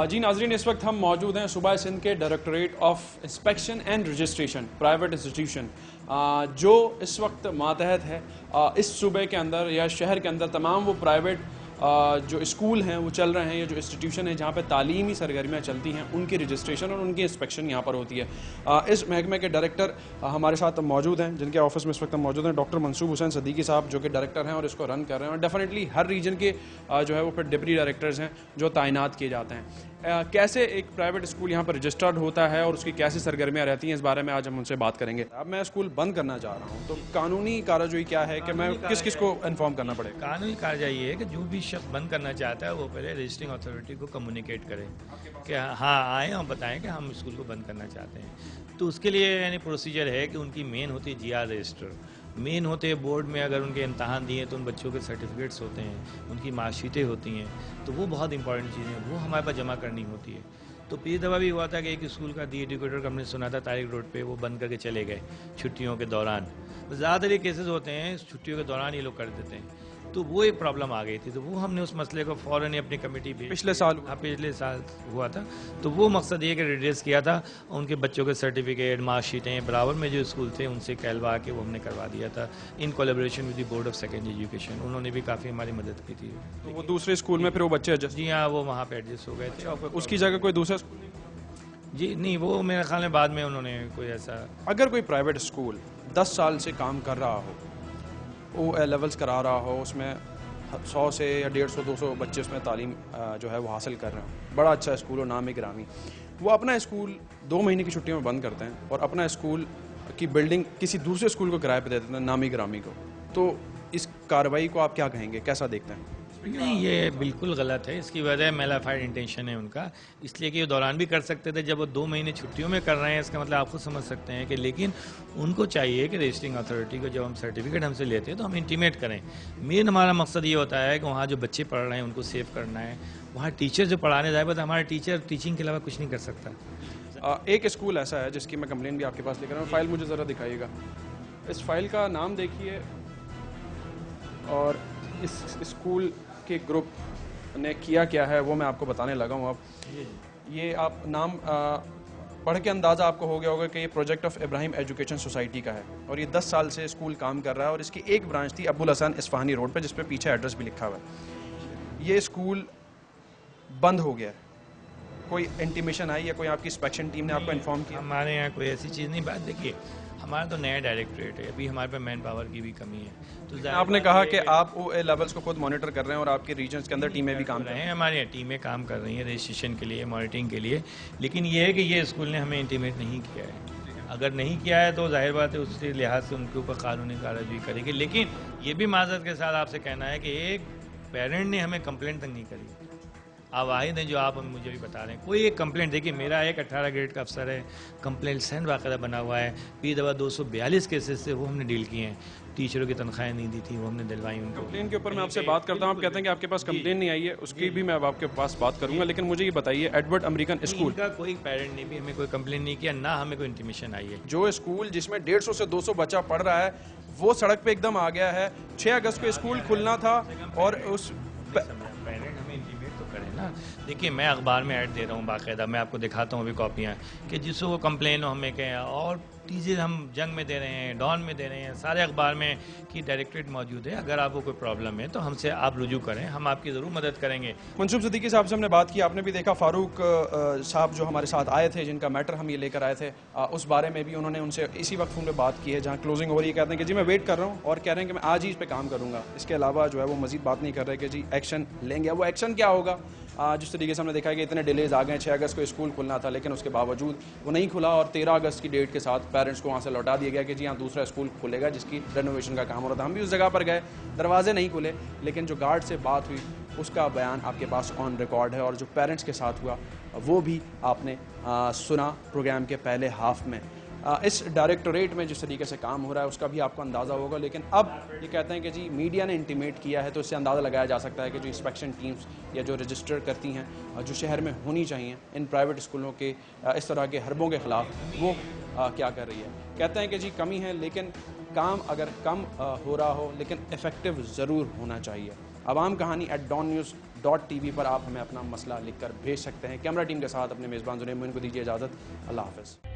जी नाजरीन, इस वक्त हम मौजूद हैं सूबा सिंध के directorate of inspection and registration private institution, जो इस वक्त मातहत है इस सूबे के अंदर या शहर के अंदर तमाम वो प्राइवेट जो स्कूल हैं वो चल रहे हैं, या जो इंस्टीट्यूशन है जहाँ पे तालीमी सरगर्मियाँ चलती हैं उनकी रजिस्ट्रेशन और उनकी इंस्पेक्शन यहाँ पर होती है। इस महकमे के डायरेक्टर हमारे साथ मौजूद हैं, जिनके ऑफिस में इस वक्त हम मौजूद हैं, डॉक्टर मंसूब हुसैन सदीकी साहब, जो कि डायरेक्टर हैं और इसको रन कर रहे हैं। और डेफिनेटली हर रीजन के जो है वो फिर डिप्टी डायरेक्टर्स हैं जो तैनात किए जाते हैं। कैसे एक प्राइवेट स्कूल यहाँ पर रजिस्टर्ड होता है और उसकी कैसी सरगर्मियाँ रहती हैं, इस बारे में आज हम उनसे बात करेंगे। अब मैं स्कूल बंद करना चाह रहा हूँ, तो कानूनी कार्रवाई क्या है कि मैं किस किस को इन्फॉर्म करना पड़ेगा? कानूनी कार्रवाई ये है कि जो भी शख्स बंद करना चाहता है वो पहले रजिस्टरिंग अथॉरिटी को कम्युनिकेट करे कि हाँ आएँ और बताएं कि हम स्कूल को बंद करना चाहते हैं। तो उसके लिए यानी प्रोसीजर है कि उनकी मेन होती है GR रजिस्टर, मेन होते हैं बोर्ड में अगर उनके इम्तहान दिए तो उन बच्चों के सर्टिफिकेट्स होते हैं, उनकी मार्कशीटें होती हैं, तो वो बहुत इंपॉर्टेंट चीज़ें हैं, वो हमारे पास जमा करनी होती है। तो पिछली दफ़ा भी हुआ था कि एक स्कूल का दी एजुकेटर का हमने सुना था तारिक रोड पे, वो बंद करके चले गए छुट्टियों के दौरान। ज़्यादातर ये केसेस होते हैं छुट्टियों के दौरान ये लोग कर देते हैं, तो वो एक प्रॉब्लम आ गई थी। तो वो हमने उस मसले को फ़ौरन ही अपनी कमेटी पे पिछले साल हुआ था, तो वो मकसद ये कि रिड्रेस किया था, उनके बच्चों के सर्टिफिकेट मार्कशीटें बराबर में जो स्कूल थे उनसे कहलवा के वो हमने करवा दिया था in collaboration with the board of secondary education. उन्होंने भी काफ़ी हमारी मदद की थी। तो वो दूसरे स्कूल में फिर वो बच्चे एडजस्ट? जी हाँ, वो वहाँ पे एडजस्ट हो गए थे। और उसकी जगह कोई दूसरा स्कूल? जी नहीं, वो मेरे ख्याल में बाद में उन्होंने कोई ऐसा। अगर कोई प्राइवेट स्कूल 10 साल से काम कर रहा हो, OA लेवल्स करा रहा हो, उसमें 100 से या 150-200 बच्चे उसमें तालीम जो है वो हासिल कर रहे हैं, बड़ा अच्छा स्कूल हो, नामी गिरामी, वो अपना स्कूल 2 महीने की छुट्टियों में बंद करते हैं और अपना स्कूल की बिल्डिंग किसी दूसरे स्कूल को किराए पे दे देते हैं, नामी गिरामी को, तो इस कार्रवाई को आप क्या कहेंगे, कैसा देखते हैं? नहीं, ये बिल्कुल गलत है। इसकी वजह मेलाफाइड इंटेंशन है उनका, इसलिए कि ये दौरान भी कर सकते थे। जब वो 2 महीने छुट्टियों में कर रहे हैं, इसका मतलब आप खुद समझ सकते हैं कि, लेकिन उनको चाहिए कि रजिस्टरिंग अथॉरिटी को जब हम सर्टिफिकेट हमसे लेते हैं तो हम इंटीमेट करें। मेन हमारा मकसद ये होता है कि वहाँ जो बच्चे पढ़ रहे हैं उनको सेव करना है, वहाँ टीचर जो पढ़ाने जाए, बस हमारा टीचर टीचिंग के अलावा कुछ नहीं कर सकता। एक स्कूल ऐसा है जिसकी मैं कंप्लेन भी आपके पास लेकर आऊँ, फाइल मुझे ज़रा दिखाइएगा। इस फाइल का नाम देखिए और इस स्कूल के ग्रुप ने किया क्या है वो मैं आपको बताने लगा हूँ। अब ये आप नाम पढ़ के अंदाज़ा आपको हो गया होगा कि ये project of Ibrahim education society का है और ये 10 साल से स्कूल काम कर रहा है और इसकी एक ब्रांच थी अब्बुल हसन इस्फहानी रोड पे, जिस पे पीछे एड्रेस भी लिखा हुआ है। ये स्कूल बंद हो गया है, कोई इंटीमेशन आई या कोई आपकी इंस्पेक्शन टीम ने आपको इन्फॉर्म किया? हमारे यहाँ कोई ऐसी चीज़ नहीं। बात देखिए, हमारा तो नया डायरेक्टरेट है, अभी हमारे पे मैन पावर की भी कमी है। तो आपने कहा कि आप OA लेवल्स को खुद मॉनिटर कर रहे हैं और आपके रीजन्स के अंदर टीमें भी काम कर रही हैं। हमारी टीमें काम कर रही हैं रजिस्ट्रेशन के लिए, मॉनिटरिंग के लिए, लेकिन ये है कि ये स्कूल ने हमें इंटीमेट नहीं किया है। अगर नहीं किया है तो जाहिर बात है उसके लिहाज से उनके ऊपर कानूनी कार्रवाई करेगी। लेकिन ये भी माजरत के साथ आपसे कहना है कि एक पेरेंट ने हमें कंप्लेंट तक नहीं करी। आप वाहिद हैं जो आप मुझे भी बता रहे हैं, कोई एक कंप्लेंट। देखिए, मेरा एक 18 ग्रेड का अफसर है, कंप्लेंट सेंड बाकायदा बना हुआ है। पिछली दफ़ा 242 केसेस से वो हमने डील किए हैं। टीचरों की तनख्वाहें नहीं दी थी, वो हमने दिलवाई उनको। कंप्लेन के ऊपर मैं आपसे बात करता हूँ, आप कहते हैं कि आपके पास कंप्लेन नहीं आई है, उसकी भी मैं अब आपके पास बात करूंगा। लेकिन मुझे ये बताइए, एडवर्ड अमेरिकन स्कूल का कोई पेरेंट ने भी हमें कोई कंप्लेन नहीं किया, ना हमें कोई इंटीमेशन आई है। जो स्कूल जिसमें 150 से 200 बच्चा पढ़ रहा है वो सड़क पे एकदम आ गया है। 6 अगस्त को स्कूल खुलना था और उस पेरेंट हमें इंटीमेट तो करें ना। देखिए, मैं अखबार में ऐड दे रहा हूँ बाकायदा, मैं आपको दिखाता हूँ अभी कॉपियाँ, कि जिसको वो कंप्लेन हो हमें कहें, और टीचर हम जंग में दे रहे हैं, डॉन में दे रहे हैं, सारे अखबार में कि डायरेक्टरेट मौजूद है। अगर आपको कोई प्रॉब्लम है तो हमसे आप रुजू करें, हम आपकी ज़रूर मदद करेंगे। मंसूब सदीकी साहब से हमने बात की, आपने भी देखा फारूक साहब जो हमारे साथ आए थे, जिनका मैटर हम ये लेकर आए थे, उस बारे में भी उन्होंने उनसे इसी वक्त फ़ोन पे बात की है जहाँ क्लोजिंग हो रही है। कहते हैं कि जी मैं वेट कर रहा हूँ और कह रहे हैं कि मैं आज ही इस पर काम करूँगा, इसके अलावा जो है वो मजीद बात नहीं कर रहे कि जी एक्शन लेंगे। वो एक्शन क्या होगा? जिस तरीके से हमने देखा है कि इतने डिलेज आ गए, 6 अगस्त को स्कूल खुलना था लेकिन उसके बावजूद वो नहीं खुला और 13 अगस्त की डेट के साथ पेरेंट्स को वहाँ से लौटा दिया गया कि जी हाँ दूसरा स्कूल खुलेगा जिसकी रेनोवेशन का काम हो रहा था। हम भी उस जगह पर गए, दरवाजे नहीं खुले, लेकिन जो गार्ड से बात हुई उसका बयान आपके पास ऑन रिकॉर्ड है और जो पेरेंट्स के साथ हुआ वो भी आपने सुना प्रोग्राम के पहले हाफ में। इस डायरेक्टोरेट में जिस तरीके से काम हो रहा है उसका भी आपको अंदाज़ा होगा, लेकिन अब ये कहते हैं कि जी मीडिया ने इंटीमेट किया है, तो इससे अंदाज़ा लगाया जा सकता है कि जो इंस्पेक्शन टीम्स या जो रजिस्टर करती हैं जो शहर में होनी चाहिए इन प्राइवेट स्कूलों के इस तरह के हरबों के ख़िलाफ़, वो क्या कर रही है। कहते हैं कि जी कमी है, लेकिन काम अगर कम हो रहा हो लेकिन इफ़ेक्टिव ज़रूर होना चाहिए। आवाम कहानी @dawnnews.tv पर आप हमें अपना मसला लिखकर भेज सकते हैं। कैमरा टीम के साथ अपने मेज़बान जुनैद मोइन को दीजिए इजाज़त। अल्लाह हाफ़िज़।